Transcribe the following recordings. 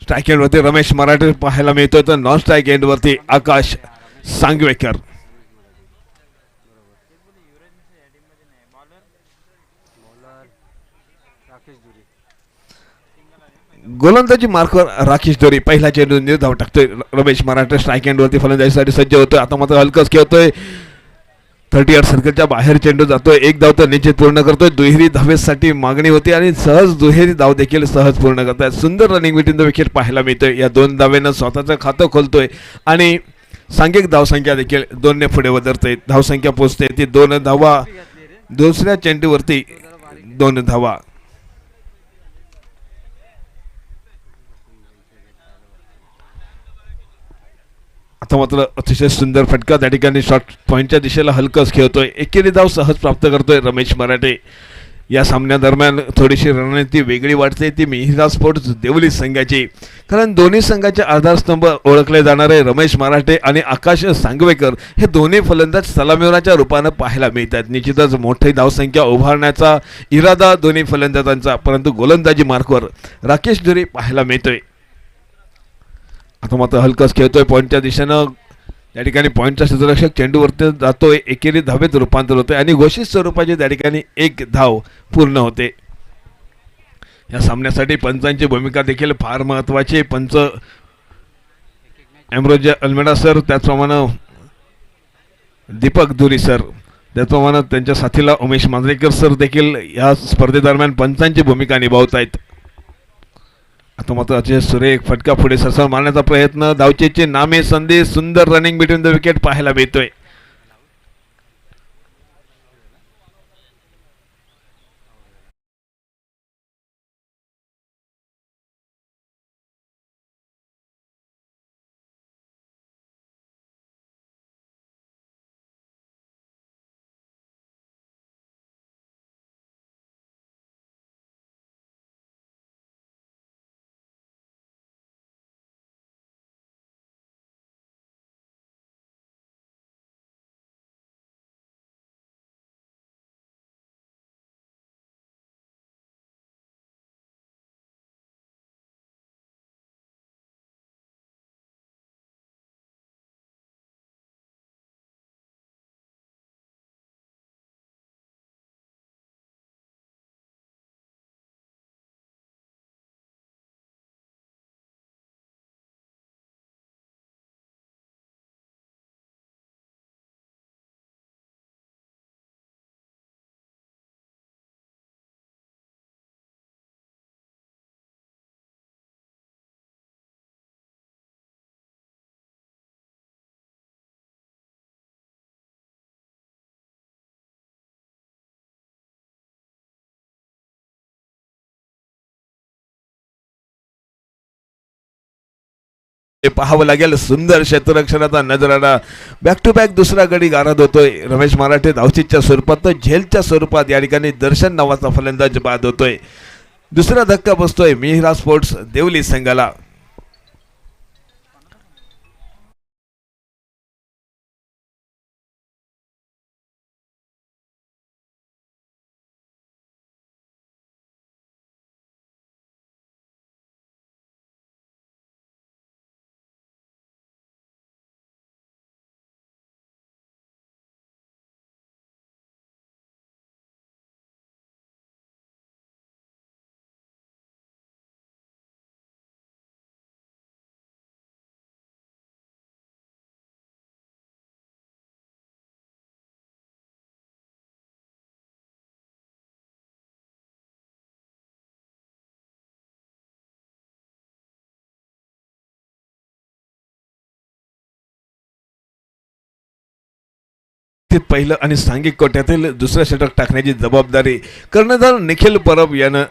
Strike end वरती रमेश मराठे पाहायला मिळतोय तर नॉन स्ट्राईक एंड वरती आकाश सांगवेकर. गोलंदाजी मार्कवर राकेश दोरी पहिला चेंडू निर्धाव टाकतोय. रमेश मराठे स्ट्राईक एंड वरती फलंदाजीसाठी सज्ज होतोय. आता मात्र हलकस खेळतोय. 38 सर्कलच्या बाहेर चेंडू जातोय. एक धाव तर निश्चित पूर्ण करतोय. दुहेरी धावेसाठी मागणी होती आणि सहज दुहेरी धाव देखील सहज पूर्ण करताय. सुंदर रनिंग बिटवीन द विकेट पाहायला मिळतोय. या दोन धावेनं स्वतःचं खातं खोलतोय आणि सांघिक धावसंख्या देखील 2ने पुढे वधरते. धावसंख्या पोहोचते ती 2 धावा. दुसऱ्या चेंडूवरती 2 धावा. आता मात्र अतिशय सुंदर फटका त्या ठिकाणी शॉर्ट पॉईंटच्या दिशेला हलकस खेळतोय. एकेरी धाव सहज प्राप्त करतोय रमेश मराठे. या सामन्यादरम्यान थोडीशी रणनीती वेगळी वाटते ती मिहिरा स्पोर्ट्स देवली संघाची. कारण दोन्ही संघाचे आधारस्तंभ ओळखले जाणारे रमेश मराठे आणि आकाश सांगवेकर हे दोन्ही फलंदाज सलामीवराच्या रूपानं पाहायला मिळतात. निश्चितच मोठी धावसंख्या उभारण्याचा इरादा दोन्ही फलंदाजांचा, परंतु गोलंदाजी मार्कवर राकेश धुरी पाहायला मिळतोय. आता मात्र हलकस खेळतोय पॉईंटच्या दिशेनं. त्या ठिकाणी पॉईंटचा क्षेत्ररक्षक चेंडूवरती जातोय. एकेरी धावेत रूपांतर होते आणि घोषित स्वरूपाची त्या ठिकाणी 1 धाव पूर्ण होते. या सामन्यासाठी पंचांची भूमिका देखील फार महत्त्वाची. पंच एम्ब्रोजे अल्मेडा सर, त्याचप्रमाणे दीपक धुरी सर, त्याचप्रमाणे त्यांच्या साथीला उमेश मांजरेकर सर देखील या स्पर्धेदरम्यान पंचांची भूमिका निभावत आहेत. आता मात्र अतिशय सुरेख फटका पुढे सरसर मारण्याचा प्रयत्न. धावचेचे नामे संधी. सुंदर रनिंग बिटवीन द विकेट पाहायला मिळतोय. पाहावं लागेल. सुंदर क्षेत्ररक्षणाचा नजराणा. बॅक टू बॅक दुसरा गडी गारद होतोय. रमेश मराठे धावचीच्या स्वरूपात तर झेलच्या स्वरूपात या ठिकाणी दर्शन नावाचा फलंदाज बाद होतोय. दुसरा धक्का बसतोय मिहिरा स्पोर्ट्स देवली संघाला. पहिलं आणि सांघिक कोट्यातील दुसरं षटक टाकण्याची जबाबदारी कर्णधार निखिल परब यानं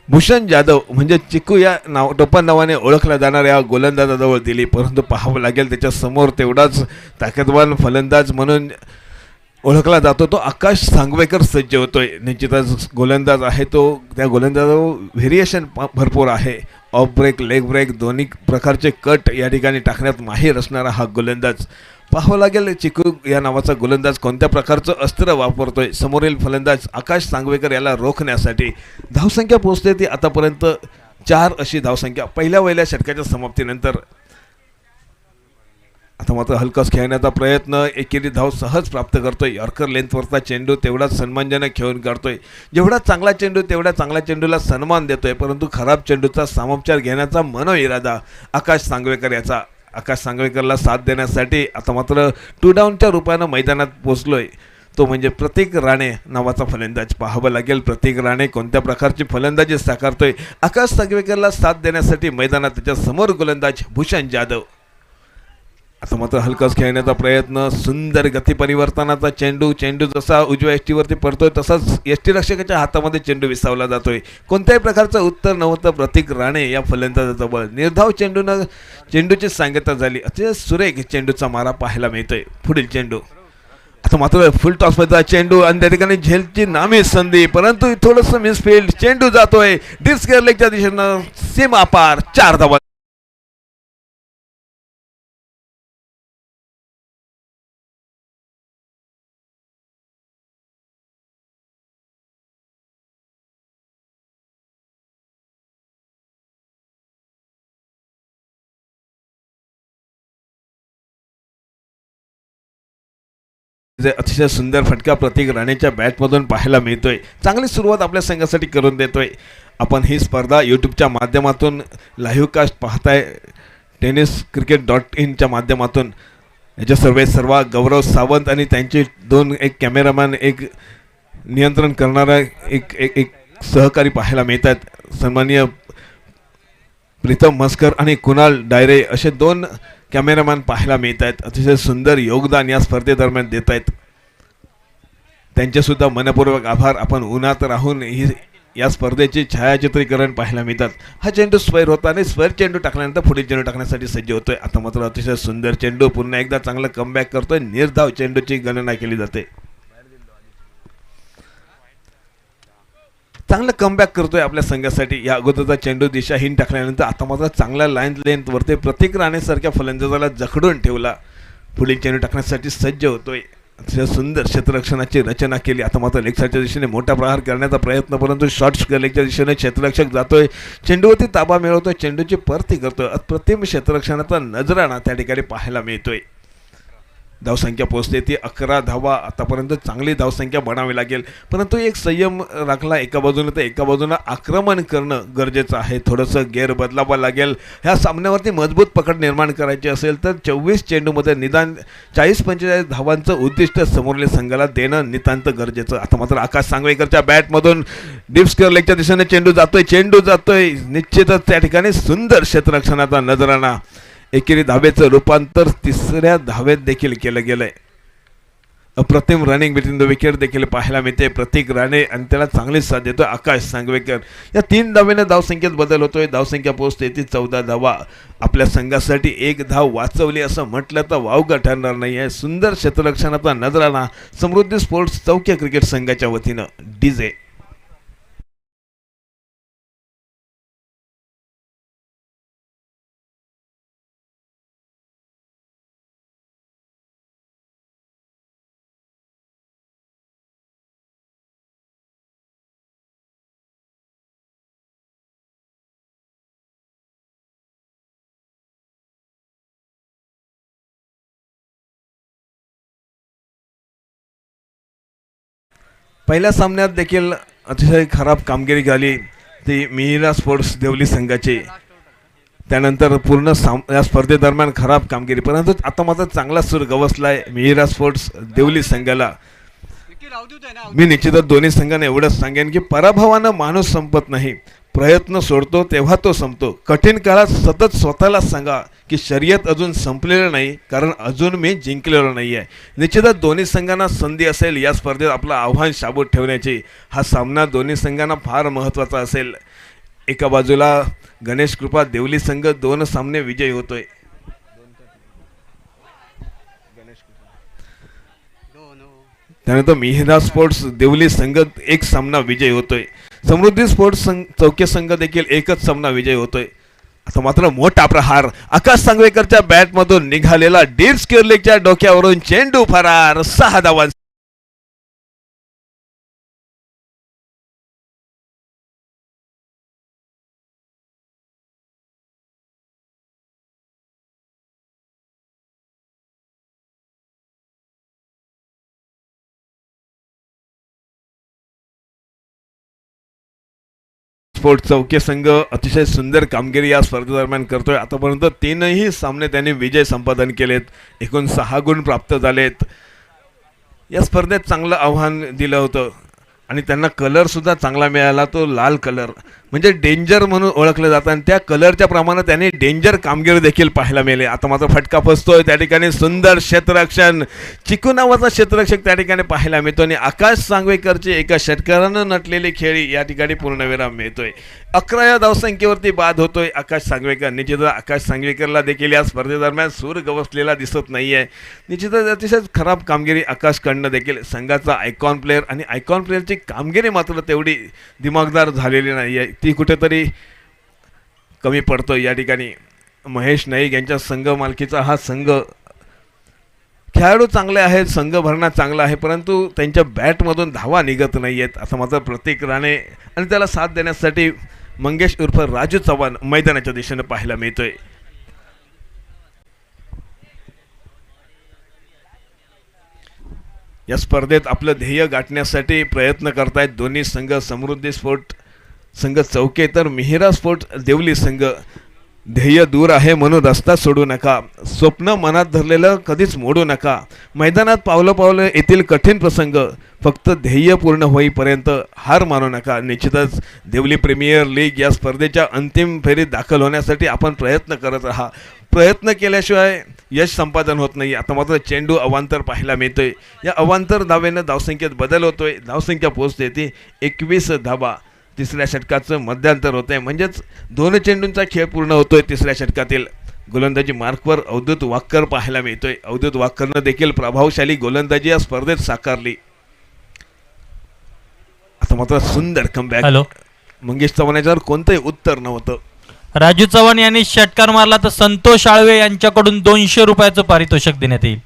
भूषण जाधव म्हणजे चिकू या टोपण नावाने ओळखला जाणाऱ्या गोलंदाजाजवळ दिली. परंतु पाहावं लागेल त्याच्या समोर तेवढाच ताकदवान फलंदाज म्हणून ओळखला जातो तो आकाश सांगवेकर सज्ज होतोय. निश्चितच गोलंदाज आहे तो. त्या गोलंदाजावर व्हेरिएशन भरपूर आहे. ऑफ ब्रेक, लेग ब्रेक दोन्ही प्रकारचे कट या ठिकाणी टाकण्यात माहीर असणारा हा गोलंदाज. पाहावं लागेल चिकू या नावाचा गोलंदाज कोणत्या प्रकारचं अस्त्र वापरतोय. समोरील फलंदाज आकाश सांगवेकर याला रोखण्यासाठी धावसंख्या पोहोचते ती आतापर्यंत 4 अशी धावसंख्या पहिल्या षटकाच्या समाप्तीनंतर. आता मात्र हलकाच खेळण्याचा प्रयत्न, एकेरी धाव सहज प्राप्त करतोय. यॉर्कर लेंथवरचा चेंडू तेवढाच सन्मानजनक खेळून काढतोय. जेवढा चांगला चेंडू तेवढ्या चांगल्या चेंडूला सन्मान देतोय, परंतु खराब चेंडूचा सामोपचार घेण्याचा मनोइरादा आकाश सांगवेकर याचा. आकाश सांगवेकरला साथ देण्यासाठी आता मात्र 2 डाऊनच्या रूपानं मैदानात पोचलोय तो म्हणजे प्रतीक राणे नावाचा फलंदाज. पाहावं लागेल प्रतीक राणे कोणत्या प्रकारची फलंदाजी साकारतोय. आकाश सांगवेकरला साथ देण्यासाठी मैदानात त्याच्या समोर गोलंदाज भूषण जाधव. आता मात्र हलकाच खेळण्याचा प्रयत्न, सुंदर गती परिवर्तनाचा चेंडू. चेंडू जसा उजव्या एसटीवरती पडतोय तसाच एसटी रक्षकाच्या हातामध्ये चेंडू विसावला जातोय. कोणत्याही प्रकारचं उत्तर नव्हतं प्रतीक राणे या फलंदाजाजवळ. निर्धाव चेंडूनं चेंडूची सांगता झाली. अतिशय सुरेख चेंडूचा मारा पाहायला मिळतोय. पुढील चेंडू आता मात्र फुल टॉसमधला चेंडू आणि त्या ठिकाणी झेलची नामी संधी, परंतु थोडंसं मिसफिल्ड. चेंडू जातोय डिस्क लेगच्या दिशेनं सीमा पार. 4 धावा. अतिशय सुंदर फटका प्रतीक राणेच्या बॅटमधून पाहायला मिळतोय. चांगली सुरुवात आपल्या संघासाठी करून देतोय. आपण ही स्पर्धा यूट्यूबच्या माध्यमातून लाईव्ह कास्ट पाहताय tenniscricket.in च्या माध्यमातून. याच्या सर्व गौरव सावंत आणि त्यांचे 2 एक कॅमेरामॅन, एक नियंत्रण करणारा एक एक एक सहकारी पाहायला मिळतात. सन्माननीय प्रीतम मस्कर आणि कुणाल डायरे असे 2 कॅमेरामॅन पाहायला मिळत आहेत. अतिशय सुंदर योगदान या स्पर्धेदरम्यान देत आहेत. त्यांचेसुद्धा मनपूर्वक आभार. आपण उन्हात राहून ही या स्पर्धेचे छायाचित्रीकरण पाहायला मिळतात. हा चेंडू स्क्वेअर होता आणि स्क्वेअर चेंडू टाकल्यानंतर पुढील चेंडू टाकण्यासाठी सज्ज होतोय. आता मात्र अतिशय सुंदर चेंडू पुन्हा एकदा चांगला कमबॅक करतोय. निर्धाव चेंडूची गणना केली जाते. चांगलं कमबॅक करतोय आपल्या संघासाठी. या अगोदरचा चेंडू दिशाहीन टाकल्यानंतर आता मात्र चांगल्या लाईन लेंथवरती प्रतीक राणेसारख्या फलंदाजाला जखडून ठेवला. पुढील चेंडू टाकण्यासाठी सज्ज होतोय. अतिशय सुंदर क्षेत्ररक्षणाची रचना केली. आता मात्र लेगच्या दिशेने मोठा प्रहार करण्याचा प्रयत्न, परंतु शॉर्ट लेगच्या दिशेने क्षेत्ररक्षक जातोय. चेंडूवरती ताबा मिळवतोय. चेंडूची परती करतोय. अप्रतिम क्षेत्ररक्षणाचा नजराणा त्या ठिकाणी पाहायला मिळतोय. धावसंख्या पोहोचते ती 11 धावा. आतापर्यंत चांगली धावसंख्या बनावी लागेल, परंतु एक संयम राखला एका बाजूने तर एका बाजूनं आक्रमण करणं गरजेचं आहे. थोडंसं गेअर बदलावं लागेल. ह्या सामन्यावरती मजबूत पकड निर्माण करायची असेल तर 24 चेंडूमध्ये निदान 40-45 धावांचं उद्दिष्ट समोरल्या संघाला देणं नितांत गरजेचं. आता मात्र आकाश सांगवेकरच्या बॅटमधून डीप स्क्वेअर लेगच्या दिशेने चेंडू जातोय. निश्चितच त्या ठिकाणी सुंदर क्षेत्ररक्षणाचा नजराणा. एकेरी धावेचं रूपांतर 3ऱ्या धावेत देखील केलं गेलंय. अप्रतिम रनिंग बिटवीन द विकेट देखील पाहायला मिळते. प्रतीक राणे आणि त्याला चांगली साथ देतोय आकाश सांगवेकर. या 3 धावेने धावसंख्येत बदल होतोय. धावसंख्या पोहोचते ती 14 धावा. आपल्या संघासाठी 1 धाव वाचवली असं म्हटलं तर वावगं ठरणार नाही आहे. सुंदर क्षेत्ररक्षणाचा नजराणा समृद्धी स्पोर्ट्स चौक्या क्रिकेट संघाच्या वतीनं. डीजे पहिल्या सामन्यात देखील अतिशय खराब कामगिरी झाली ती मिहिरा स्पोर्ट्स देवली संघाची. त्यानंतर पूर्ण या स्पर्धेदरम्यान खराब कामगिरी, परंतु आता मात्र चांगला सूर गवसलाय मिहिरा स्पोर्ट्स देवली संघाला. मी निश्चितच दोन्ही संघांना एवढंच सांगेन की पराभवानं माणूस संपत नाही. प्रयत्न सोडतो तेव्हा तो संपतो. कठीण काळात सतत स्वतःला सांगा की शर्यत अजून संपलेलं नाही, कारण अजून मी जिंकलेलो नाही आहे. निश्चितच दोन्ही संघांना संधी असेल या स्पर्धेत आपलं आव्हान शाबूत ठेवण्याची. हा सामना दोन्ही संघांना फार महत्त्वाचा असेल. एका बाजूला गणेश कृपा देवली संघ 2 सामने विजयी होतोय. त्यानंतर मिहिरा स्पोर्ट्स देवली संघ 1 सामना विजयी होतोय. समृद्धी स्पोर्ट्स चौके संघ देखील 1च सामना विजयी होतोय. आता मात्र मोठा प्रहार आकाश सांगवेकरच्या बॅटमधून निघालेला डीर्स किर्लिकच्या डोक्यावरून चेंडू फरार 6 धावा. स्पोर्ट चौके संघ अतिशय सुंदर कामगिरी या स्पर्धेदरम्यान करतोय. आतापर्यंत 3ही सामने त्यांनी विजय संपादन केलेत. एकूण 6 गुण प्राप्त झालेत. या स्पर्धेत चांगलं आव्हान दिलं होतं आणि त्यांना कलरसुद्धा चांगला मिळाला. तो लाल कलर म्हणजे डेंजर म्हणून ओळखलं जातं आणि त्या कलरच्या प्रमाणे त्यांनी डेंजर कामगिरी देखील पाहायला मिळाली. आता मात्र फटका फसतोय त्या ठिकाणी. सुंदर क्षेत्ररक्षण चिकू नावाचा क्षेत्ररक्षक त्या ठिकाणी पाहायला मिळतो आणि आकाश सांगवेकरची एका षटकारानं नटलेली खेळी या ठिकाणी पूर्णविराम मिळतोय. 11 धावसंख्येवरती बाद होतोय आकाश सांगवेकर. निश्चितच आकाश सांगवेकरला देखील या स्पर्धेदरम्यान सूर गवसलेला दिसत नाहीये. निश्चितच अतिशय खराब कामगिरी आकाशकडनं देखील. संघाचा आयकॉन प्लेअर आणि आयकॉन प्लेअरची कामगिरी मात्र तेवढी दिमागदार झालेली नाही आहे. ती कुठेतरी कमी पडतो या ठिकाणी. महेश नाईक यांच्या संघ मालकीचा हा संघ खेळाडू चांगले आहेत, संघ भरणा चांगला आहे, परंतु त्यांच्या बॅटमधून धावा निघत नाही आहेत. असं मात्र प्रतीक राणे आणि त्याला साथ देण्यासाठी मंगेश उर्फ राजू चव्हाण मैदानाच्या दिशेने पाहायला मिळतोय. या स्पर्धेत आपलं ध्येय गाठण्यासाठी प्रयत्न करतायत दोन्ही संघ. समृद्धी स्पोर्ट संघ चौके तर मिहिरा स्पोर्ट देवली संघ. ध्येय दूर आहे म्हणून रस्ता सोडू नका. स्वप्न मनात धरलेलं कधीच मोडू नका. मैदानात पावलं पावलं येथील कठीण प्रसंग. फक्त ध्येय पूर्ण होईपर्यंत हार मानू नका. निश्चितच देवली प्रीमियर लीग या स्पर्धेच्या अंतिम फेरीत दाखल होण्यासाठी आपण प्रयत्न करत राहा. प्रयत्न केल्याशिवाय यश संपादन होत नाही. आता मात्र चेंडू अवांतर पाहायला मिळतोय. या अवांतर धावेनं धावसंख्येत बदल होतोय. धावसंख्या पोहोचते ती 21 धावा. तिसऱ्या षटकाचं मध्यांतर होत आहे म्हणजेच 2 चेंडूंचा खेळ पूर्ण होतोय तिसऱ्या षटकातील. गोलंदाजी मार्कवर अवधूत वाक्कर पाहायला मिळतोय. अवधूत वाक्करनं देखील प्रभावशाली गोलंदाजी या स्पर्धेत साकारली. आता मात्र सुंदर कमबॅक. मंगेश चव्हाण याच्यावर कोणतंही उत्तर नव्हतं. राजू चव्हाण यांनी षटकार मारला तर संतोष आळवे यांच्याकडून 200 रुपयाचं पारितोषिक देण्यात येईल.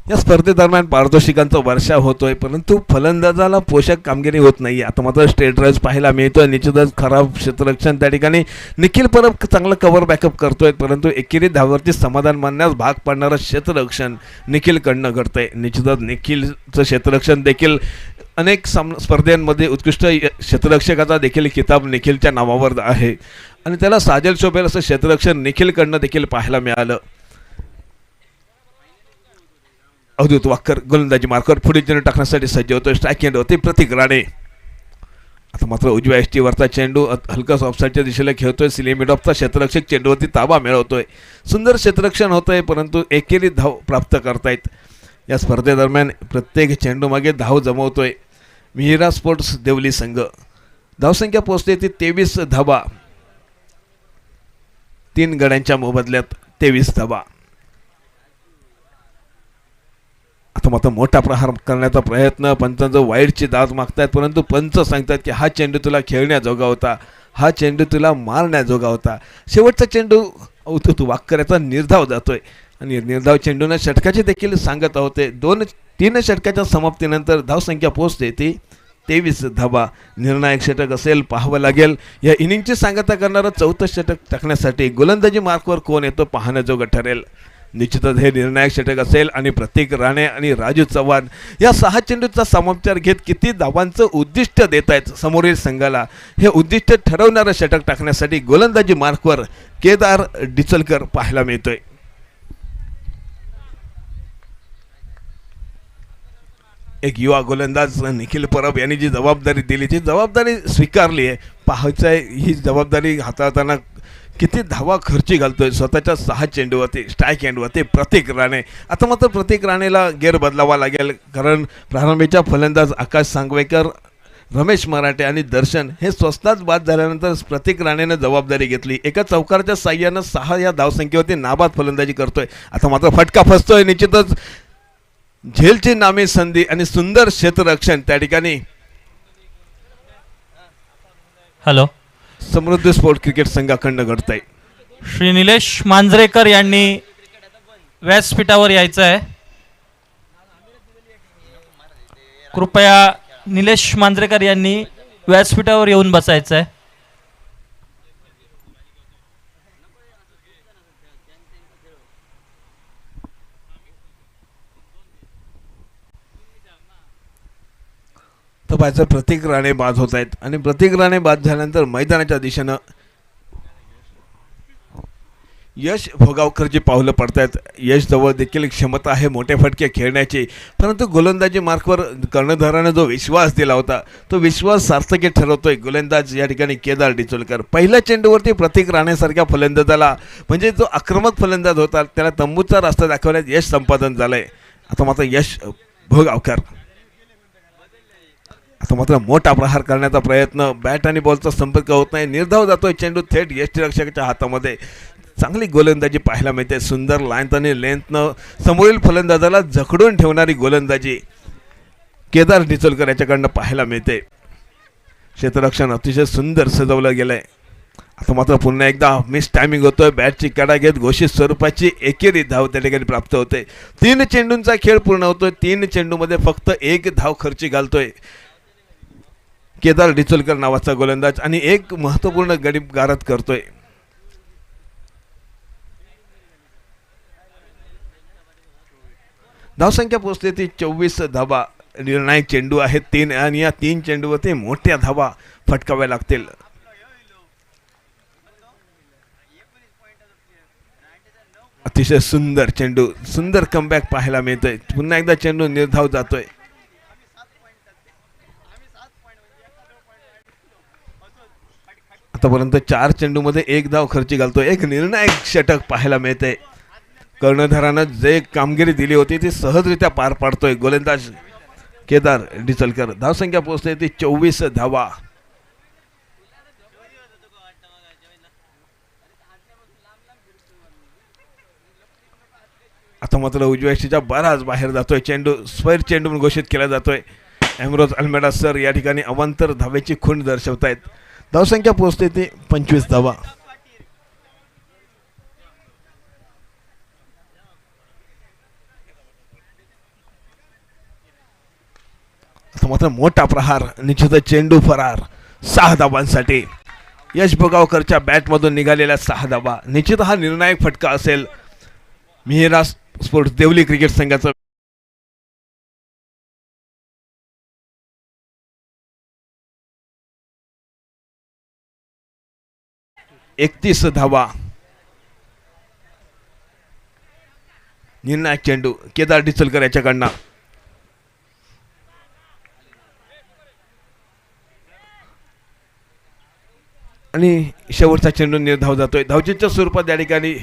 या स्पर्धेदरम्यान पारितोषिकांचा वर्षाव होतोय परंतु फलंदाजाला पोषक कामगिरी होत नाही. आता मात्र स्ट्रेट ड्राइव्ह पाहायला मिळतोय. निश्चितच खराब क्षेत्ररक्षण त्या ठिकाणी. निखिल परब चांगलं कव्हर बॅकअप करतोय परंतु एकेरी धावावरती समाधान मानण्यास भाग पाडणारं क्षेत्ररक्षण निखिलकडनं घडतंय. निश्चितच निखिलचं क्षेत्ररक्षण देखील अनेक स्पर्धेमध्ये उत्कृष्ट क्षेत्ररक्षकाचा देखील किताब निखिलच्या नावावर आहे आणि त्याला साजेल शोभेल असं क्षेत्ररक्षण निखिलकडनं देखील पाहायला मिळालं. अवधूत वाक्कर गोलंदाजी मार्कवर पुढे चेंडू टाकण्यासाठी सज्ज होतोय. स्ट्राईक एंड होते प्रतीक राणे. आता मात्र उजव्या एसटीवरचा चेंडू हलकाच ऑफसाईडच्या दिशेला खेळतोय. सिलेमिडॉफचा क्षेत्ररक्षक चेंडूवरती ताबा मिळवतोय. सुंदर क्षेत्ररक्षण होतंय परंतु एकेरी धाव प्राप्त करतायत. या स्पर्धेदरम्यान प्रत्येक चेंडूमागे धाव जमवतोय मिहिरा स्पोर्ट्स देवली संघ. धावसंख्या पोहोचते ती 23 धावा. 3 गड्यांच्या मोबदल्यात 23 धावा. आता मात्र मोठा प्रहार करण्याचा प्रयत्न. पंचांचं वाईडची दाद मागतायत परंतु पंच सांगतात की हा चेंडू तुला खेळण्याजोगा होता, हा चेंडू तुला मारण्याजोगा होता. शेवटचा चेंडू अवधूत वाक्कर याचा निर्धाव जातोय आणि निर्धाव चेंडूने षटकाचे देखील सांगत होते. 2-3 षटकाच्या समाप्तीनंतर धावसंख्या पोहोचते ती 23 धावा. निर्णायक षटक असेल पाहावं लागेल. या इनिंगची सांगता करणारं 4थं षटक टाकण्यासाठी गोलंदाजी मार्कवर कोण येतो पाहण्याजोगं ठरेल. निश्चितच हे निर्णायक षटक असेल आणि प्रतीक राणे आणि राजू चव्हाण या 6 चेंडूचा समाचार घेत किती धावांचं उद्दिष्ट देत आहेत समोरील संघाला हे उद्दिष्ट ठरवणारं षटक टाकण्यासाठी गोलंदाजी मार्कवर केदार डिचलकर पाहायला मिळतोय. एक युवा गोलंदाज निखिल परब यांनी जी जबाबदारी दिली ती जबाबदारी स्वीकारली आहे. पाहायचं आहे ही जबाबदारी हाताळताना किती धावा खर्ची घालतोय स्वतःच्या 6 चेंडूवरती. स्ट्राईक एंडवरती प्रतीक राणे. आता मात्र प्रतीक राणेला गेर बदलावा लागेल कारण प्रारंभीच्या फलंदाज आकाश सांगवेकर, रमेश मराठे आणि दर्शन हे स्वस्तात बाद झाल्यानंतर प्रतीक राणेनं जबाबदारी घेतली. एका चौकाराच्या साह्यानं 6 या धावसंख्येवरती नाबाद फलंदाजी करतोय. आता मात्र फटका फसतोय. निश्चितच झेलची नामी संधी आणि सुंदर क्षेत्ररक्षण त्या ठिकाणी हॅलो. समृद्धी स्पोर्ट क्रिकेट संघाकडनं घडत आहे. श्री निलेश मांजरेकर यांनी व्यासपीठावर यायचं आहे. कृपया निलेश मांजरेकर यांनी व्यासपीठावर येऊन बसायचं आहे. तर पाहायचं प्रतीक राणे बाद होत आहेत आणि प्रतीक राणे बाद झाल्यानंतर मैदानाच्या दिशेनं यश भोगावकरची पावलं पडतायत. यश जवळ देखील क्षमता आहे मोठे फटके खेळण्याची, परंतु गोलंदाजी मार्कवर कर्णधाराने जो विश्वास दिला होता तो विश्वास सार्थकी ठरवतोय गोलंदाज या ठिकाणी केदार डिचोलकर. पहिल्या चेंडूवरती प्रतीक राणेसारख्या फलंदाजाला, म्हणजे जो आक्रमक फलंदाज होता त्याला तंबूचा रस्ता दाखवण्यात यश संपादन झालंय. आता मात्र यश भोगावकर आता मात्र मोठा प्रहार करण्याचा प्रयत्न, बॅट आणि बॉलचा संपर्क होत नाही, निर्धाव जातोय चेंडू थेट यष्टीरक्षकाच्या हातामध्ये. चांगली गोलंदाजी पाहायला मिळते, सुंदर लाईन आणि लेंथनं समोरील फलंदाजाला जखडून ठेवणारी गोलंदाजी केदार डिचोलकर याच्याकडनं पाहायला मिळते. क्षेत्ररक्षण अतिशय सुंदर सजवलं गेलंय. आता मात्र पुन्हा एकदा मिस टायमिंग होतोय, बॅटची कडा घेत घोषित स्वरूपाची एकेरी धाव त्या ठिकाणी प्राप्त होते. 3 चेंडूंचा खेळ पूर्ण होतोय. 3 चेंडूमध्ये फक्त 1 धाव खर्ची घालतोय केदार डिचोलकर नावाचा गोलंदाज आणि एक महत्त्वपूर्ण गडी गारद करतोय. धावसंख्या पोहोचते ती 24 धावा. निर्णायक चेंडू आहेत 3 आणि या 3 चेंडूवरती मोठ्या धावा फटकाव्या लागतील. अतिशय सुंदर चेंडू, सुंदर कमबॅक पाहायला मिळतोय. पुन्हा एकदा चेंडू निर्धाव जातोय. आतापर्यंत 4 चेंडूमध्ये 1 धाव खर्ची घालतोय. एक निर्णायक षटक पाहायला मिळते. कर्णधारानं जे कामगिरी दिली होती ती सहजरित्या पार पाडतोय गोलंदाज केदार डिचोलकर. धावसंख्या पोहोचते ती 24 धावा. आता मात्र उजव्या यष्टीच्या बराच बाहेर जातोय चेंडू, स्क्वेअर चेंडू म्हणून घोषित केला जातोय. एमरोज अल्मेडा सर या ठिकाणी अवांतर धावेची खूण दर्शवतायत. धावसंख्या पोहोचते ती 25 धावा. आता मात्र मोठा प्रहार, निश्चित चेंडू फरार. 6 धावांसाठी यश भोगावकरच्या बॅटमधून निघालेल्या 6 धावा. निश्चित हा निर्णायक फटका असेल मिहिरा स्पोर्ट्स देवली क्रिकेट संघाचा. 31 धावा. निर्णायक चेंडू केदार डिचोलकर याच्याकडनं. आणि शेवटचा चेंडू निर्धाव जातोय. धावचीच्या स्वरूपात या ठिकाणी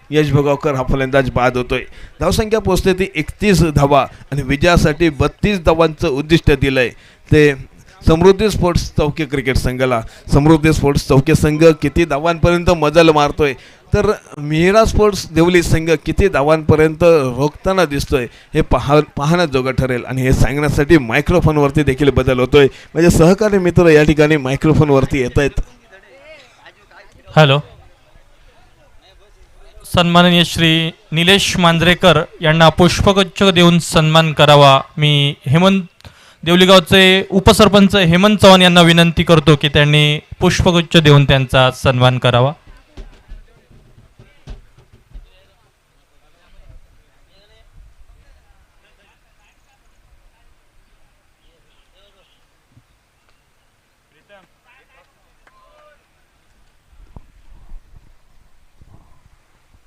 यश भोगावकर हा फलंदाज बाद होतोय. धावसंख्या पोहोचते ती 31 धावा आणि विजयासाठी 32 धावांचं उद्दिष्ट दिलंय ते समृद्धी स्पोर्ट्स चौके क्रिकेट संघाला. समृद्धी स्पोर्ट्स चौके संघ किती धावांपर्यंत मजल मारतोय तर मिहिरा स्पोर्ट्स देवली संघ किती धावांपर्यंत रोखताना दिसतोय हे पाहणं जोगं ठरेल. आणि हे सांगण्यासाठी मायक्रोफोनवरती देखील बदल होतोय, म्हणजे सहकारी मित्र या ठिकाणी मायक्रोफोनवरती येत आहेत. हॅलो. सन्माननीय श्री निलेश मांजरेकर यांना पुष्पगुच्छ देऊन सन्मान करावा. मी देवलीगावचे उपसरपंच हेमंत चव्हाण यांना विनंती करतो की त्यांनी पुष्पगुच्छ देऊन त्यांचा सन्मान करावा.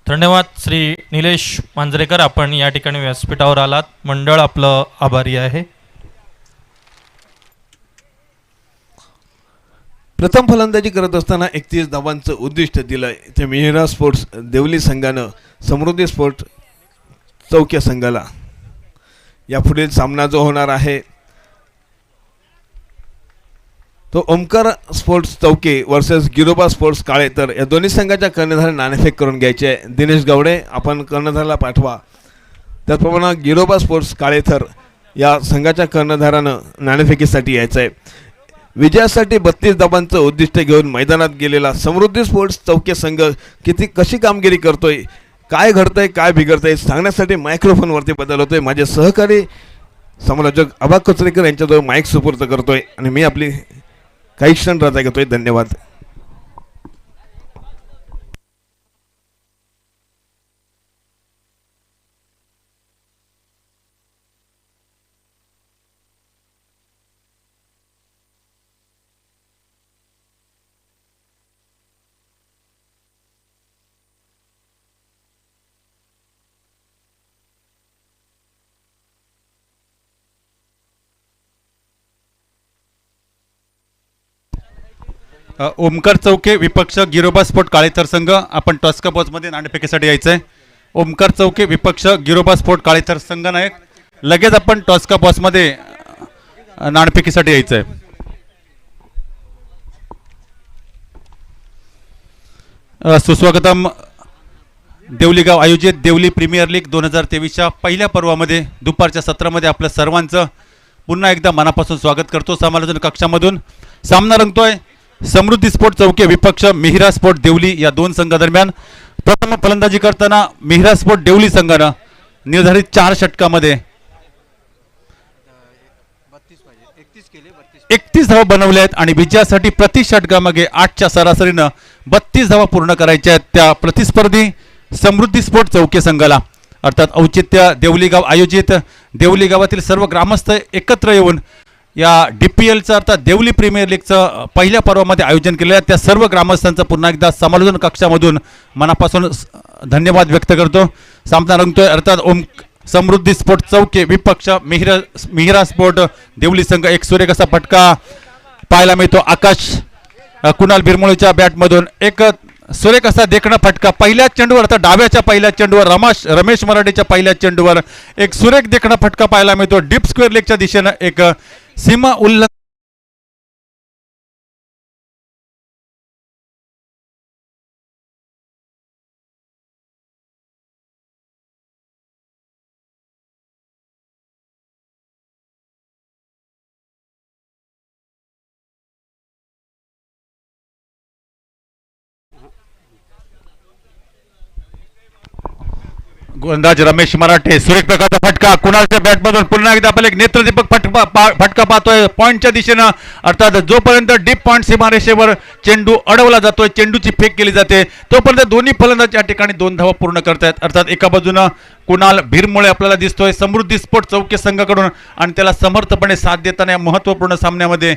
धन्यवाद श्री निलेश मांजरेकर, आपण या ठिकाणी व्यासपीठावर आलात. मंडळ आपलं आभारी आहे. प्रथम फलंदाजी करत असताना 31 धावांचं उद्दिष्ट दिलंय ते मिहिरा स्पोर्ट्स देवली संघानं समृद्धी स्पोर्ट्स चौके संघाला. यापुढील सामना जो होणार आहे तो ओमकार स्पोर्ट्स चौके वर्सेस गिरोबा स्पोर्ट्स काळे. तर या दोन्ही संघाच्या कर्णधार नाणेफेक करून घ्यायचे आहे. दिनेश गावडे आपण कर्णधाराला पाठवा. त्याचप्रमाणे गिरोबा स्पोर्ट्स काळेथर या संघाच्या कर्णधारानं नाणेफेकीसाठी यायचं आहे. विजयासाठी 32 धावांचं उद्दिष्ट घेऊन मैदानात गेलेला समृद्धी स्पोर्ट्स चौके संघ कशी कामगिरी करतोय, काय घडतंय काय बिघडतंय सांगण्यासाठी मायक्रोफोनवरती बदल होतोय. माझे सहकारी समालोचक आबा कचरेकर यांच्याजवळ माईक सुपूर्द करतोय आणि मी आपली काही क्षण रजा घेतोय. धन्यवाद. ओमकार चौके विपक्ष गिरोबा स्पोर्ट काळेतर संघ. आपण टॉस्का बॉक्समध्ये नाणेफेकीसाठी यायचं आहे. ओमकार चौके विपक्ष गिरोबा स्पोर्ट काळेतर संघ नायक. लगेच आपण टॉस्का बॉक्समध्ये नाणेफेकीसाठी यायचं आहे. सुस्वागतम. देवलीगाव आयोजित देवली प्रीमियर लीग 2023च्या पहिल्या पर्वामध्ये दुपारच्या सत्रामध्ये आपल्या सर्वांचं पुन्हा एकदा मनापासून स्वागत करतो. समालोचन कक्षामधून सामना रंगतोय समृद्धी स्पोर्ट चौके विपक्ष मिहिरा स्पोर्ट देवली या दोन संघादरम्यान. प्रथम फलंदाजी करताना मिहिरा स्पोर्ट देवली संघानं निर्धारित 4 षटकामध्ये 31 धावा बनवल्या आहेत आणि विजयासाठी प्रति षटकामागे 8च्या सरासरीनं 32 धावा पूर्ण करायच्या आहेत त्या प्रतिस्पर्धी समृद्धी स्पोर्ट चौके संघाला. अर्थात औचित्य देवलीगाव आयोजित देवली गावातील सर्व ग्रामस्थ एकत्र येऊन या DPLचं अर्थात देवली प्रीमियर लीगचं पहिल्या पर्वामध्ये आयोजन केलेलं आहे. त्या सर्व ग्रामस्थांचं पुन्हा एकदा समालोचन कक्षामधून मनापासून धन्यवाद व्यक्त करतो. सामना रंगतोय अर्थात समृद्धी स्पोर्ट चौके विपक्ष मिहिरा स्पोर्ट देवली संघ. एक सुरेख असा फटका पाहायला मिळतो. आकाश कुणाल बिरमुळेच्या बॅटमधून एक सुरेख असा देखणा फटका पहिल्या चेंडूवर, आता डाव्याच्या पहिल्या चेंडूवर रमेश मराठेच्या पहिल्या चेंडूवर एक सुरेख देखणा फटका पाहायला मिळतो. डीप स्क्वेअर लेगच्या दिशेनं एक सीमा उल्लंघन गोलंदाज रमेश मराठे. सुरेख प्रकारचा फटका कुणालच्या बॅटमधून पुन्हा एकदा आपण एक नेत्रदीपक फटका पाहतोय पॉईंटच्या दिशेनं. अर्थात जोपर्यंत डीप पॉईंट सीमारेषेवर चेंडू अडवला जातोय, चेंडूची फेक केली जाते, तोपर्यंत दोन्ही फलंदाज या ठिकाणी 2 धावा पूर्ण करतायत. अर्थात एका बाजूनं कुणाल भिरमुळे आपल्याला दिसतोय समृद्धी स्पोर्ट चौके संघाकडून आणि त्याला समर्थपणे साथ देताना या महत्त्वपूर्ण सामन्यामध्ये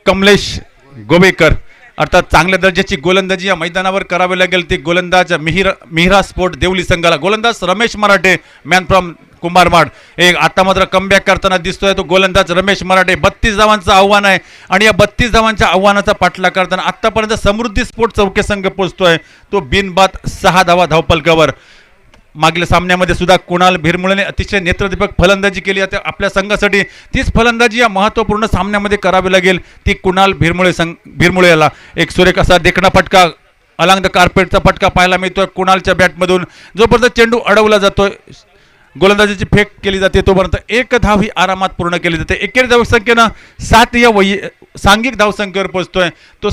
कमलेश गोवेकर. अर्थात चांगल्या दर्जाची गोलंदाजी या मैदानावर करावी लागेल ती गोलंदाज मिहिरा स्पोर्ट देवली संघाला. गोलंदाज रमेश मराठे मॅन फ्रॉम कुंभारमाड. एक आता मात्र कमबॅक करताना दिसतोय तो गोलंदाज रमेश मराठे. 32 धावांचं आव्हान आहे आणि या 32 धावांच्या आव्हानाचा पाठलाग करताना आतापर्यंत समृद्धी स्पोर्ट चौके संघ पोहोचतोय तो बिनबाद 6 धावा धावपलकावर. मागील सामन्यामध्ये सुद्धा कुणाल भिरमुळेने अतिशय नेत्रदीपक फलंदाजी केली. आता आपल्या संघासाठी तीच फलंदाजी या महत्त्वपूर्ण सामन्यामध्ये करावी लागेल ती कुणाल भिरमुळेला. एक सुरेख असा देखणा फटका अलॉंग द कार्पेटचा फटका पाहायला मिळतोय कुणालच्या बॅटमधून. जोपर्यंत चेंडू अडवला जातोय, गोलंदाजीची फेक केली जाते, तोपर्यंत 1 धाव ही आरामात पूर्ण केली जाते. एकेरी धावसंख्येनं 7 या सांघिक धावसंख्येवर पोहोचतोय तो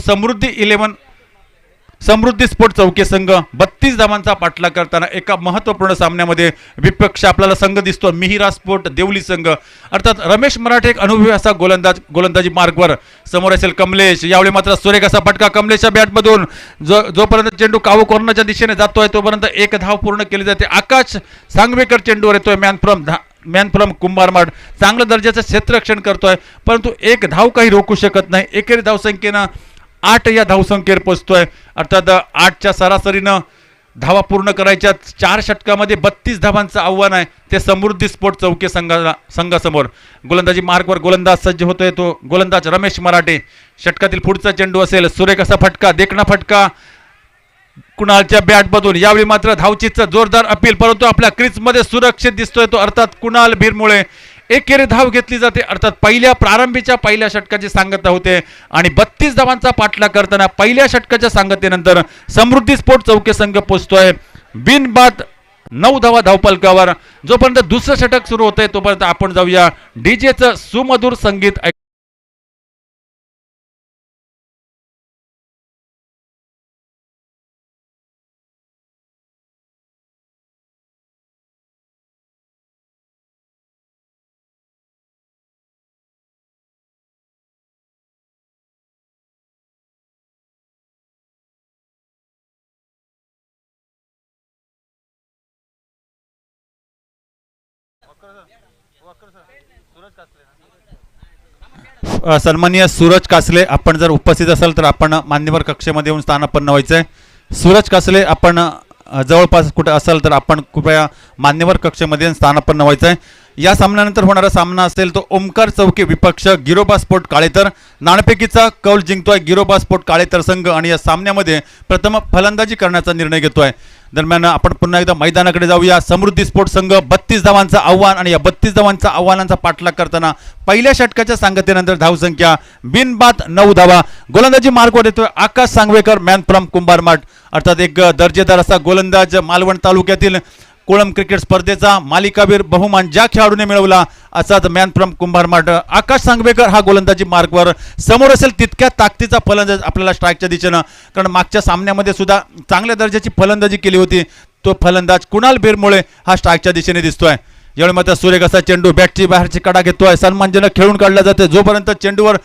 समृद्धी स्पोर्ट चौके संघ. 32 धावांचा पाठलाग करताना एका महत्त्वपूर्ण सामन्यामध्ये विपक्ष आपल्याला संघ दिसतो मिहिरा स्पोर्ट देवली संघ. अर्थात रमेश मराठे एक अनुभवी असा गोलंदाजी मार्गवर. समोर असेल कमलेश. यावेळी मात्र सुरेख असा फटका कमलेशच्या बॅटमधून. जोपर्यंत चेंडू कावू कॉर्नरच्या दिशेने जातोय तोपर्यंत 1 धाव पूर्ण केली जाते. आकाश सांगवेकर चेंडूवर येतोय मॅन फ्रॉम कुंभारमाड. चांगलं दर्जाचं क्षेत्ररक्षण करतोय परंतु 1 धाव काही रोखू शकत नाही. एकेरी धावसंख्येनं 8 या धावसंख्येवर पोहोचतोय. अर्थात 8च्या सरासरीनं धावा पूर्ण करायच्या 4 षटकामध्ये 32 धावांचं आव्हान आहे ते समृद्धी स्पोर्ट चौके संघासमोर. गोलंदाजी मार्गवर गोलंदाज सज्ज होतोय तो गोलंदाज रमेश मराठे. षटकातील पुढचा चेंडू असेल सुरेख असा फटका देखणा फटका कुणालच्या बॅटमधून. यावेळी मात्र धावचीचं जोरदार अपील परंतु आपल्या क्रीजमध्ये सुरक्षित दिसतोय तो अर्थात कुणाल भिरमुळे. एकेरी धाव घेतली जाते. अर्थात प्रारंभीच्या पहिल्या षटकाची सांगता होते आणि 32 धावांचा पाठलाग करताना पहिल्या षटकाच्या सांगतेनंतर समृद्धी स्पोर्ट चौके संघ पोहोचतोय बिनबाद 9 धावा धावपलकावर. जोपर्यंत दुसरं षटक सुरू होतंय तोपर्यंत आपण जाऊया डीजेचं सुमधुर संगीत सन्माननीय सूरज कासले, आपण जर उपस्थित असाल तर आपण मान्यवर कक्षेमध्ये येऊन स्थानापन्न व्हायचंय. सूरज कासले, आपण जवळपास कुठे असाल तर आपण कृपया मान्यवर कक्षेमध्ये येऊन स्थानापन्न व्हायचंय. या सामन्यानंतर होणारा सामना असेल तो ओमकार चौके विपक्ष गिरोबा स्पोर्ट काळेतर. नाणेफेकीचा कौल जिंकतोय गिरोबा स्पोर्ट काळेतर संघ आणि या सामन्यामध्ये प्रथम फलंदाजी करण्याचा निर्णय घेतोय. दरम्यान आपण पुन्हा एकदा मैदानाकडे जाऊया. समृद्धी स्पोर्ट संघ 32 धावांचं आव्हान आणि या 32 धावांचा आव्हानांचा पाठलाग करताना पहिल्या षटकाच्या सांगतेनंतर धावसंख्या बिनबाद 9 धावा. गोलंदाजी मार्गवर येतोय आकाश सांगवेकर, मॅन फ्रॉम कुंभारमाठ. अर्थात एक दर्जेदार असा गोलंदाज, मालवण तालुक्यातील कोळम क्रिकेट स्पर्धेचा मालिकावीर बहुमान ज्या खेळाडूने मिळवला असाच मॅन फ्रॉम कुंभारमाठ आकाश सांगवेकर हा गोलंदाजी मार्गवर समोर असेल तितक्या ताकदीचा फलंदाज आपल्याला स्ट्राईकच्या दिशेनं, कारण मागच्या सामन्यामध्ये सुद्धा चांगल्या दर्जाची फलंदाजी केली होती. तो फलंदाज कुणाल बिरमुळे हा स्ट्राईकच्या दिशेने दिसतोय. यावेळी मात्र सुरेख असा चेंडू बॅटची बाहेरची कडा घेतोय, सन्मानजनक खेळून काढला जाते. जोपर्यंत चेंडूवर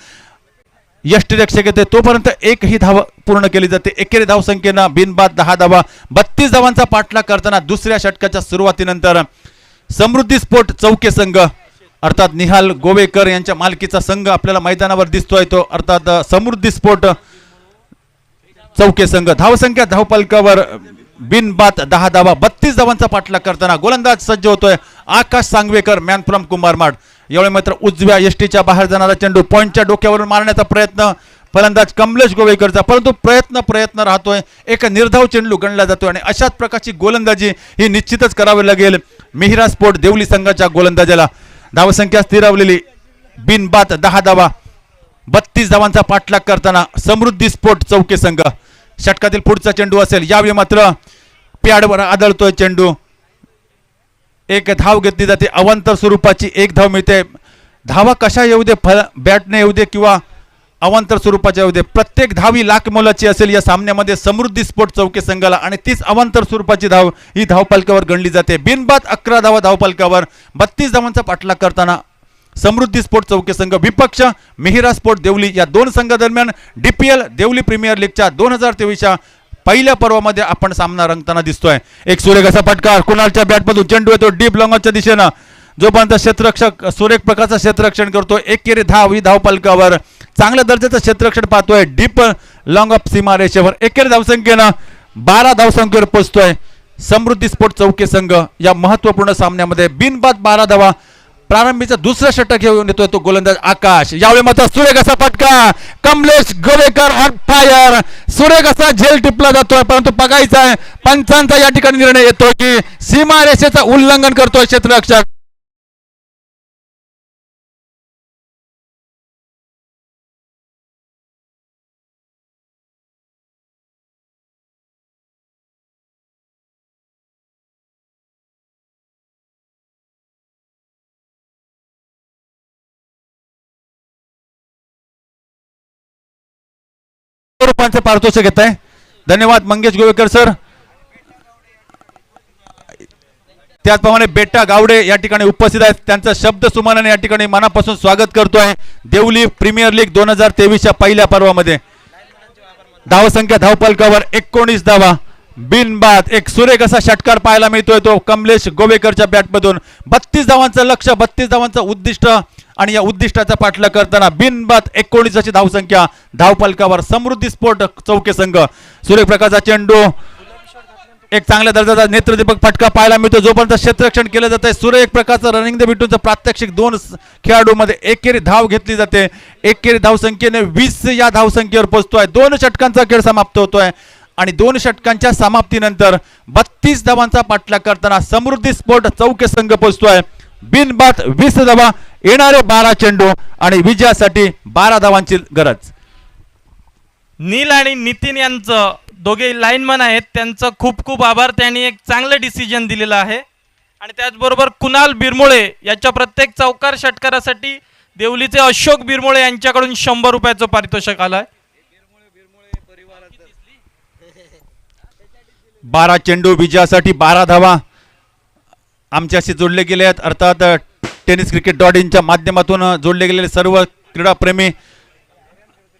यष्टिरक्षक येते तोपर्यंत एकही धाव पूर्ण केली जाते. एकेरी धावसंख्येनं बिनबाद 10 धावा. 32 धावांचा पाठलाग करताना दुसऱ्या षटकाच्या सुरुवातीनंतर समृद्धी स्पोर्ट चौके संघ अर्थात निहाल गोवेकर यांच्या मालकीचा संघ आपल्याला मैदानावर दिसतोय. तो अर्थात समृद्धी स्पोर्ट चौके संघ. धावसंख्या धावपलकावर बिनबाद 10 धावा. 32 धावांचा पाठलाग करताना गोलंदाज सज्ज होतोय आकाश सांगवेकर, मॅन फ्रॉम कुंभारमाठ. यावेळी मात्र उजव्या यष्टीच्या बाहेर जाणारा चेंडू पॉईंटच्या डोक्यावरून मारण्याचा प्रयत्न फलंदाज कमलेश गोवेकरचा, परंतु प्रयत्न राहतोय. एक निर्धाव चेंडू गणला जातोय आणि अशाच प्रकारची गोलंदाजी ही निश्चितच करावी लागेल मिहिरा स्पोर्ट देवली संघाच्या गोलंदाजाला. धावसंख्या स्थिरावलेली बिनबाद 10 धावा. 32 धावांचा पाठलाग करताना समृद्धी स्पोर्ट चौके संघ. षटकातील पुढचा चेंडू असेल. यावेळी मात्र पॅडवर आदळतोय चेंडू. एक धाव घेतली जाते, अवांतर स्वरूपाची एक धाव मिळते. धावा कशा येऊ दे, बॅटने येऊ दे किंवा अवांतर स्वरूपाच्या येऊ दे, प्रत्येक धावी लाख मोलाची असेल या सामन्यामध्ये समृद्धी स्पोर्ट चौके संघाला. आणि तीच अवांतर स्वरूपाची धाव ही धावपलकावर गणली जाते. बिनबाद 11 धावा धावपलकावर. 32 धावांचा पाठलाग करताना समृद्धी स्पोर्ट चौके संघ विपक्ष मिहिरा स्पोर्ट देवली या दोन संघादरम्यान DPL देवली प्रीमियर लीगच्या 2023च्या पहिल्या पर्वामध्ये आपण सामना रंगताना दिसतोय. एक सुरेख असा फटका कुणालच्या बॅटमधून चेंडू येतो डीप लॉंगच्या दिशेनं. जोपर्यंत क्षेत्ररक्षक सुरेख प्रकारचं क्षेत्ररक्षण करतोय. एकेरी धाव ही धावपलकावर. चांगल्या दर्जाचं क्षेत्ररक्षण पाहतोय डीप लॉंग ऑफ सीमारेषेवर. एकेरी धावसंख्येनं 12 धावसंख्येवर पोहोचतोय समृद्धी स्पोर्ट चौके संघ या महत्वपूर्ण सामन्यामध्ये. बिनबाद 12 धावा. प्रारंभीचा दुसरा षटक घेऊन येतोय तो गोलंदाज आकाश. यावेळी मात्र सुरेख असा फटका कमलेश गोवेकर ऑन फायर. सुरेख असा झेल टिपला जातोय, परंतु बघायचा आहे पंचांचा या ठिकाणी निर्णय येतोय की सीमारेषेचं उल्लंघन करतोय क्षेत्ररक्षक. रुपयांचं पारितोषिक घेत आहे. धन्यवाद मंगेश गोवेकर सर. त्याचप्रमाणे बेटा गावडे या ठिकाणी उपस्थित आहेत. त्यांचं शब्द सुमनाने या ठिकाणी मनापासून स्वागत करतोय देवली प्रीमियर लीग 2023च्या पहिल्या पर्वामध्ये. धावसंख्या धावपलकावर 19 धावा. बिनबाद एक सुरेख असा षटकार पाहायला मिळतोय तो कमलेश गोवेकरच्या बॅटमधून. 32 धावांचं लक्ष्य, 32 धावांचं उद्दिष्ट आणि या उद्दिष्टाचा पाठलाग करताना बिनबाद 19ची धावसंख्या धावपलकावर समृद्धी स्पोर्ट चौके संघ. सुरेख प्रकारचा चेंडू, एक चांगल्या दर्जाचा नेत्रदीपक फटका पाहायला मिळतो. जोपर्यंत क्षेत्ररक्षण केलं जात आहे सुरेख प्रकारचं रनिंग द बिटूनचं प्रात्यक्षिक. दोन खेळाडूमध्ये एकेरी धाव घेतली जाते. एकेरी धावसंख्येने 20 या धावसंख्येवर पोहोचतोय. 2 षटकांचा खेळ समाप्त होतोय आणि 2 षटकांच्या समाप्तीनंतर 32 धावांचा पाठलाग करताना समृद्धी स्पोर्ट चौके संघ पोहोचतोय बिनबाद 20 धावा. येणारे 12 चेंडू आणि विजयासाठी 12 धावांची गरज. नील आणि नितीन यांचं दोघे लाईनमन आहेत, त्यांचं खूप खूप आभार. त्यांनी एक चांगलं डिसिजन दिलेलं आहे. आणि त्याचबरोबर कुणाल बिरमुळे याच्या प्रत्येक चौकार षटकारासाठी देवलीचे अशोक बिरमुळे यांच्याकडून 100 रुपयाचं पारितोषिक आलंय. 12 चेंडू विजयासाठी 12 धावा आमच्याशी जोडले गेले आहेत. अर्थात टेनिस क्रिकेट .in च्या माध्यमातून जोडले गेलेले सर्व क्रीडाप्रेमी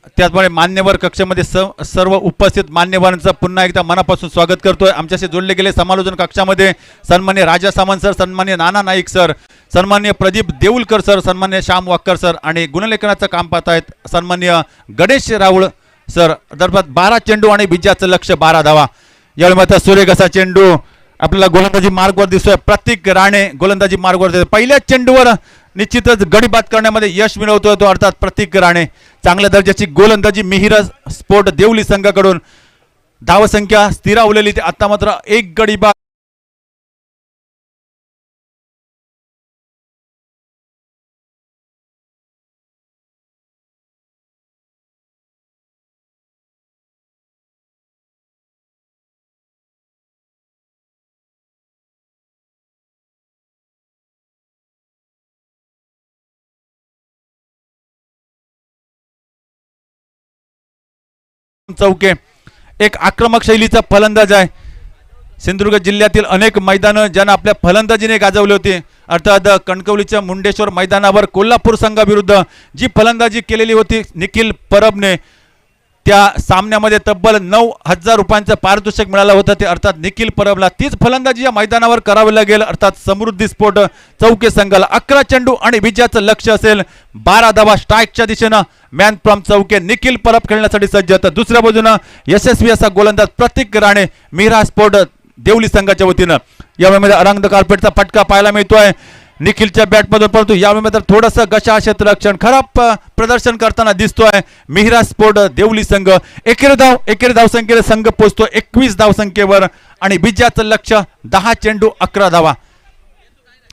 त्याचप्रमाणे मान्यवर कक्षामध्ये सर्व उपस्थित मान्यवरांचं पुन्हा एकदा मनापासून स्वागत करतोय. आमच्याशी जोडले गेले समालोचन कक्षामध्ये सन्मान्य राजा सामंत सर, सन्मान्य नाना नाईक सर, सन्मान्य प्रदीप देऊलकर सर, सन्मान्य श्याम वाक्कर सर आणि गुणलेखनाचं काम पाहत आहेत सन्मान्य गणेश राऊळ सर. दरम्यान 12 चेंडू आणि विजयाचं लक्ष 12 धावा. यावेळी मात्र सुरेख असा चेंडू आपल्याला गोलंदाजी मार्गवर दिसतोय. प्रतीक राणे गोलंदाजी मार्गवर दिसतोय. पहिल्याच चेंडूवर निश्चितच गडी बाद करण्यामध्ये यश मिळवतोय तो अर्थात प्रतीक राणे. चांगल्या दर्जाची गोलंदाजी मिहिरज स्पोर्ट देवली संघाकडून. धावसंख्या स्थिरावलेली ते आता मात्र एक गडी बाद. चौके एक आक्रमक शैलीचा फलंदाज आहे. सिंधुदुर्ग जिल्ह्यातील अनेक मैदानं ज्यानं आपल्या फलंदाजीने गाजवली होती. अर्थात कणकवलीच्या मुंडेश्वर मैदानावर कोल्हापूर संघाविरुद्ध जी फलंदाजी केलेली होती निखिल परबने, त्या सामन्यामध्ये तब्बल 9,000 रुपयांचं पारितोषिक मिळालं होतं. ते अर्थात निखिल परबला तीच फलंदाजी या मैदानावर करावी लागेल. अर्थात समृद्धी स्पोर्ट चौके संघाला 11 चेंडू आणि विजयाचं लक्ष असेल 12 धावा. स्ट्राईकच्या दिशेनं मॅन फ्रॉम चौके निखिल परब खेळण्यासाठी सज्ज. तर दुसऱ्या बाजूनं यशस्वी असा गोलंदाज प्रतीक राणे मिहिरा स्पोर्ट देवली संघाच्या वतीनं. यावेळी अरंग कार्पेटचा फटका पाहायला मिळतोय निखिलच्या बॅटमधून, परंतु यावेळी मात्र थोडंसं गशा क्षेत्ररक्षण खराब प्रदर्शन करताना दिसतोय मिहिरा स्पोर्ट देवली संघ. एकेरी धावसंख्येने संघ पोहोचतो 21 धावसंख्येवर आणि विजयाचं लक्ष 10 चेंडू 11 धावा.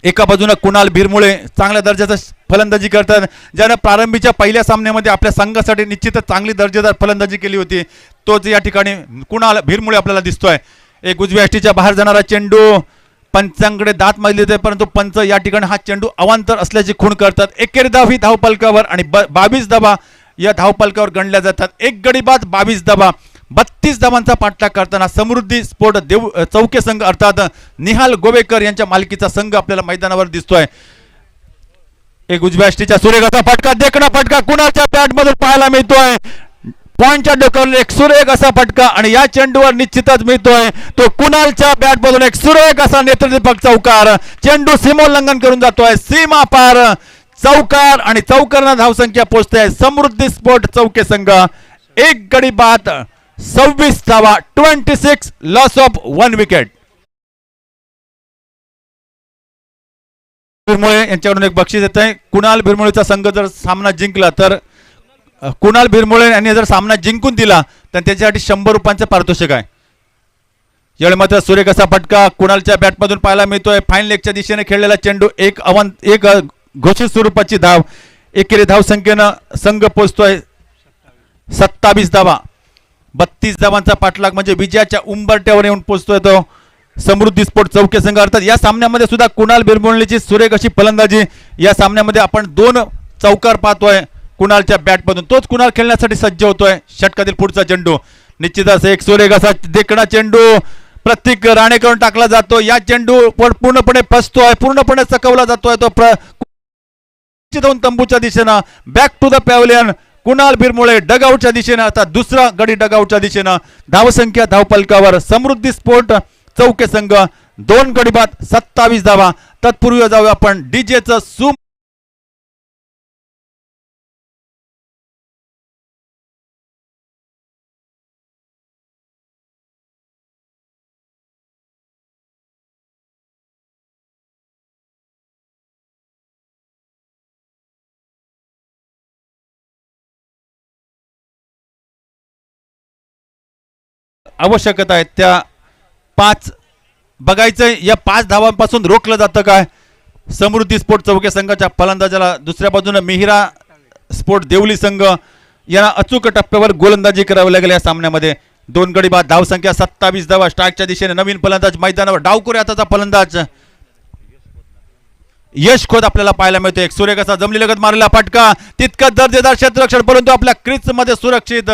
एका बाजूने कुणाल भिरमुळे चांगल्या दर्जाचं फलंदाजी करतात, ज्यानं प्रारंभीच्या पहिल्या सामन्यामध्ये आपल्या संघासाठी निश्चितच चांगली दर्जेदार फलंदाजी केली होती. तोच या ठिकाणी कुणाल भिरमुळे आपल्याला दिसतोय. एक उजव्या यष्टीच्या बाहेर जाणारा चेंडू पंचांकडे दात माजले होते, परंतु पंच या ठिकाणी हा चेंडू अवांतर असल्याची खूण करतात. एकेरी धाव ही धावपलकावर आणि 22 धावा या धावपलकावर गणल्या जातात. एक गडी बाद 22 धावा. 32 धावांचा पाठलाग करताना समृद्धी स्पोर्ट चौके संघ अर्थात निहाल गोवेकर यांच्या मालकीचा संघ आपल्याला मैदानावर दिसतोय. एक उजव्या यष्टीच्या सुरेख असा फटका, देखणा फटका कुणाच्या बॅटमधून पाहायला मिळतोय. पॉइंटच्या डोक्यावर एक सुरेख असा फटका आणि या चेंडूवर निश्चितच मिळतोय तो कुणालच्या बॅटमधून एक सुरेख असा नेत्रदीपक चौकार. चेंडू सीमोल्लंघन करून जातोय सीमा पार. चौकार आणि चौकारना धावसंख्या पोहोचते समृद्धी स्पोर्ट चौके संघ. एक गडी बाद 26 धावा. 26 लॉस ऑफ 1 विकेट. भिरमुळे यांच्याकडून एक बक्षीस येत आहे. कुणाल भिरमुळेचा संघ जर सामना जिंकला तर कुणाल भिरमुळे यांनी जर सामना जिंकून दिला तर त्याच्यासाठी 100 रुपयांचं पारितोषिक आहे. यावेळी मात्र सुरेख असा फटका कुणालच्या बॅटमधून पाहायला मिळतोय. फाईन लेगच्या दिशेने खेळलेला चेंडू एक घोषित स्वरूपाची धाव. एकेरी धावसंख्येनं संघ पोहोचतोय 27 धावा. 32 धावांचा पाठलाग म्हणजे विजयाच्या उंबरट्यावर येऊन पोहोचतोय तो समृद्धी स्पोर्ट चौके संघ. अर्थात या सामन्यामध्ये सुद्धा कुणाल भिरमुळेची सुरेख अशी फलंदाजी. या सामन्यामध्ये आपण 2 चौकार पाहतोय कुणालच्या बॅटमधून. तोच कुणाल खेळण्यासाठी सज्ज होतोय. षटकातील पुढचा चेंडू निश्चितच एक सुरेख असा देखणा चेंडू प्रतीक राणेकडून टाकला जातो. या चेंडू पूर्णपणे फसतोय, पूर्णपणे चकवला जातोय तो तंबूच्या दिशेनं. Back to the pavilion Kunal Bhirmule डगआउटच्या दिशेनं. आता दुसरा गडी डगआउटच्या दिशेनं. धावसंख्या धावपलकावर समृद्धी स्पोर्ट चौके संघ 2 गडी बाद 27 धावा. तत्पूर्वी जाऊया आपण डीजेचं सूम. आवश्यकता आहे त्या 5 बघायचं या 5 धावांपासून रोखलं जातं काय समृद्धी स्पोर्ट चौके संघाच्या फलंदाजाला. दुसऱ्या बाजूने मिहिरा स्पोर्ट देवली संघ यांना अचूक टप्प्यावर गोलंदाजी करावी लागेल. या सामन्यामध्ये 2 गडी बाद धावसंख्या 27 धावा. स्ट्राईकच्या दिशेने नवीन फलंदाज मैदानावर. डावखोरे हाताचा फलंदाज यश खोत आपल्याला पाहायला मिळतो. एक सुरेख असा जमली लगत मारलेला फटका. तितका दर्जेदार क्षेत्ररक्षण परंतु आपल्या क्रीज मध्ये सुरक्षित.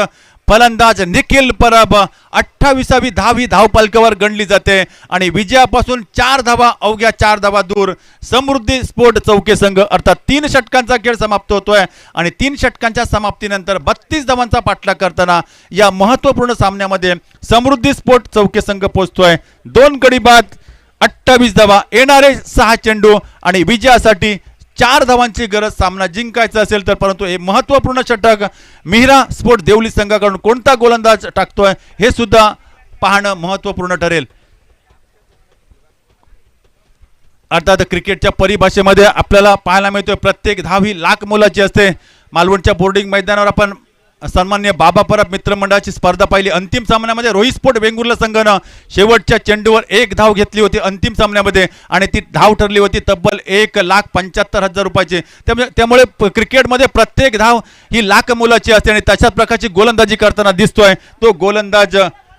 फलंदाज निखिल परब 28वी धाव ही धावपलकावर गणली जाते आणि विजयापासून 4 धावा अवघ्या 4 धावा दूर समृद्धी स्पोर्ट चौके संघ अर्थात 3 षटकांचा खेळ समाप्त होतोय आणि 3 षटकांच्या समाप्तीनंतर 32 धावांचा पाठलाग करताना या महत्त्वपूर्ण सामन्यामध्ये समृद्धी स्पोर्ट चौके संघ पोहोचतोय 2 गडी बाद 28 धावा येणारे 6 चेंडू आणि विजयासाठी 4 धावांची गरज सामना जिंकायचा असेल तर परंतु हे महत्त्वपूर्ण षटक मिहिरा स्पोर्ट देवली संघाकडून कोणता गोलंदाज टाकतोय हे सुद्धा पाहणं महत्त्वपूर्ण ठरेल। अर्थात क्रिकेटच्या परिभाषेमध्ये आपल्याला पाहायला मिळतोय प्रत्येक धाव ही लाख मोलाची असते। मालवणच्या बोर्डिंग मैदानावर आपण सन्मान्य बाबा परब मित्रमंडळाची स्पर्धा पाहिली। अंतिम सामन्यामध्ये रोहित स्पोर्ट वेंगुर्ला संघानं शेवटच्या चेंडूवर 1 धाव घेतली होती अंतिम सामन्यामध्ये आणि ती धाव ठरली होती तब्बल 1,75,000 रुपयाची। त्यामुळे क्रिकेटमध्ये प्रत्येक धाव ही लाख मोलाची असते आणि तशाच प्रकारची गोलंदाजी करताना दिसतोय तो गोलंदाज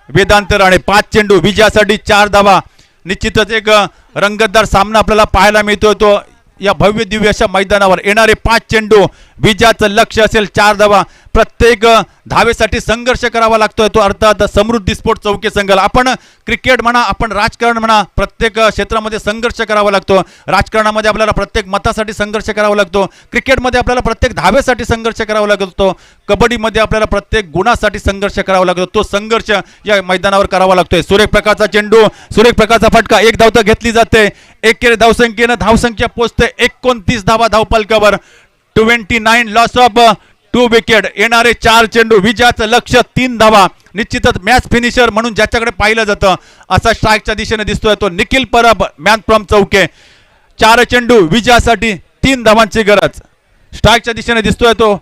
वेदांत राणे। 5 चेंडू विजयासाठी 4 धावा निश्चितच एक रंगतदार सामना आपल्याला पाहायला मिळतोय तो या भव्य दिव्य अशा मैदानावर। येणारे 5 चेंडू विजयाचं लक्ष्य असेल 4 धावा प्रत्येक धावेसाठी संघर्ष करावा लागतोय तो अर्थात समृद्धी स्पोर्ट चौके संघाला। आपण क्रिकेट म्हणा आपण राजकारण म्हणा प्रत्येक क्षेत्रामध्ये संघर्ष करावा लागतो। राजकारणामध्ये आपल्याला प्रत्येक मतासाठी संघर्ष करावा लागतो, क्रिकेटमध्ये आपल्याला प्रत्येक धावेसाठी संघर्ष करावा लागतो, कबड्डीमध्ये आपल्याला प्रत्येक गुणासाठी संघर्ष करावा लागतो। तो संघर्ष या मैदानावर करावा लागतोय। सुरेख प्रकारचा चेंडू सुरेख प्रकारचा फटका 1 धाव तर घेतली जाते। एकेरी धावसंख्येनं धावसंख्या पोहोचते 29 धावा धावपलकावर 29 लॉस ऑफ 2 विकेट। येणारे 4 चेंडू विजयाचं लक्ष्य 3 धावा निश्चितच मॅच फिनिशर म्हणून ज्याच्याकडे पाहिलं जातं असा स्ट्राईकच्या दिशेने दिसतोय तो निखिल परब मॅन फ्रॉम चौके। 4 चेंडू विजयासाठी 3 धावांची गरज स्ट्राईकच्या दिशेने दिसतोय तो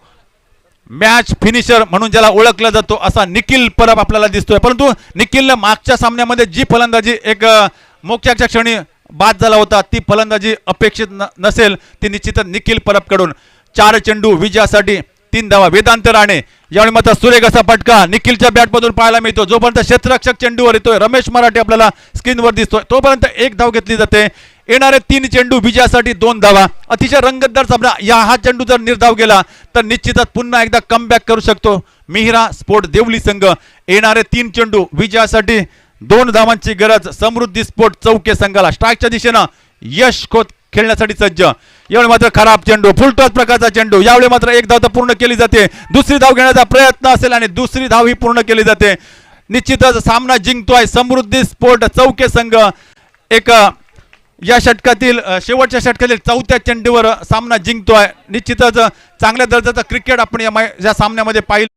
मॅच फिनिशर म्हणून ज्याला ओळखला जातो असा निखिल परब आपल्याला दिसतोय। परंतु निखिलनं मागच्या सामन्यामध्ये जी फलंदाजी एक मोक्याच्या क्षणी बाद झाला होता ती फलंदाजी अपेक्षित नसेल ती निश्चितच निखिल परबकडून। 4 चेंडू विजयासाठी 3 धावा वेदांत राणे। यावेळी मात्र सुरेख असा फटका निखिलच्या बॅटमधून पाहायला मिळतो। जोपर्यंत क्षेत्ररक्षक चेंडूवर येतोय रमेश मराठे आपल्याला स्क्रीनवर दिसतोय तोपर्यंत 1 धाव घेतली जाते। येणारे 3 चेंडू विजयासाठी 2 धावा अतिशय रंगतदार सामना। हा चेंडू जर निर्धाव गेला तर निश्चितच पुन्हा एकदा कमबॅक करू शकतो मिहिरा स्पोर्ट देवली संघ। येणारे 3 चेंडू विजयासाठी 2 धावांची गरज समृद्धी स्पोर्ट चौके संघाला। स्ट्राईकच्या दिशेनं यश खोत खेळण्यासाठी सज्ज। यावेळी मात्र खराब चेंडू फुलटॉस प्रकारचा चेंडू। यावेळी मात्र 1 धाव तर पूर्ण केली जाते, दुसरी धाव घेण्याचा प्रयत्न असेल आणि दुसरी धाव ही पूर्ण केली जाते। निश्चितच सामना जिंकतोय समृद्धी स्पोर्ट चौके संघ। एक या षटकातील शेवटच्या षटकातील 4थ्या चेंडूवर सामना जिंकतोय। निश्चितच चांगल्या दर्जाचं क्रिकेट आपण या सामन्यामध्ये पाहिलं।